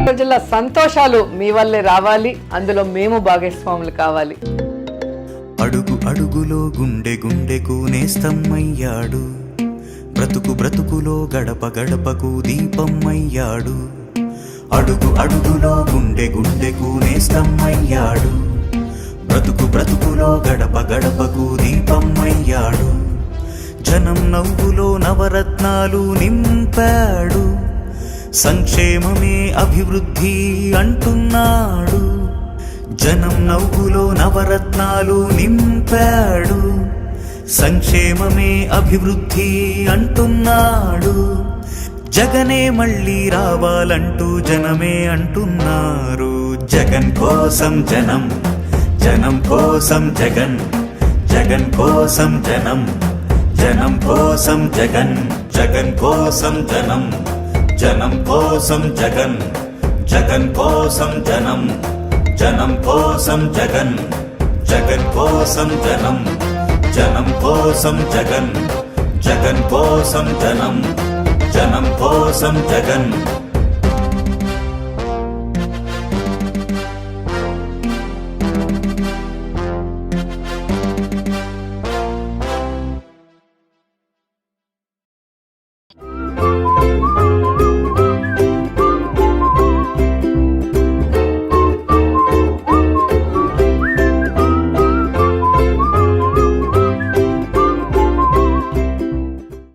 రోజుల సంతోషాలు మీ వల్లే రావాలి, అందులో మేము భాగస్వాములు కావాలి. అడుగు అడుగులో గుండె గుండెకు నేస్తమయ్యాడు, బ్రతుకు బ్రతుకులో గడప గడపకు దీపమయ్యాడు. అడుగు అడుగులో గుండె గుండెకు నేస్తమయ్యాడు, బ్రతుకు బ్రతుకులో గడప గడపకు దీపమయ్యాడు. జనం నవ్వులో నవరత్నాలు నింపాడు, సంక్షేమమే అభివృద్ధి అంటున్నాడు. జనం నవ్వులో నవరత్నాలు నింపాడు, సంక్షేమమే అభివృద్ధి అంటున్నాడు. జగనే మళ్ళీ రావాలంటూ జనమే అంటున్నారు. జగన్ కోసం జనం, జనం కోసం జగన్, జగన్ కోసం జనం, జనం కోసం జగన్, జగన్ కోసం జనం, జనం కోసం జగన్, జగన్ కోసం జనం, జనం కోసం జగన్, జగన్ కోసం జనం, జనం కోసం జగన్, జగన్ కోసం జనం, జనం కోసం జగన్.